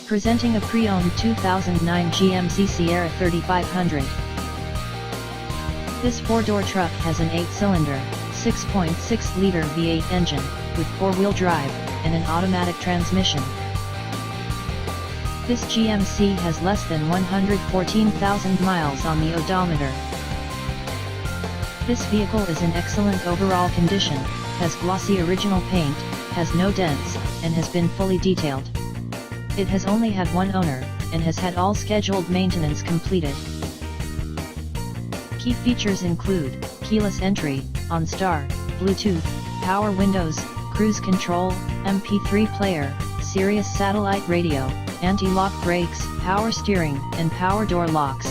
Presenting a pre-owned 2009 GMC Sierra 3500. This four-door truck has an 8-cylinder, 6.6-liter V8 engine, with four-wheel drive, and an automatic transmission. This GMC has less than 114,000 miles on the odometer. This vehicle is in excellent overall condition, has glossy original paint, has no dents, and has been fully detailed. It has only had one owner, and has had all scheduled maintenance completed. Key features include keyless entry, OnStar, Bluetooth, power windows, cruise control, MP3 player, Sirius satellite radio, anti-lock brakes, power steering, and power door locks.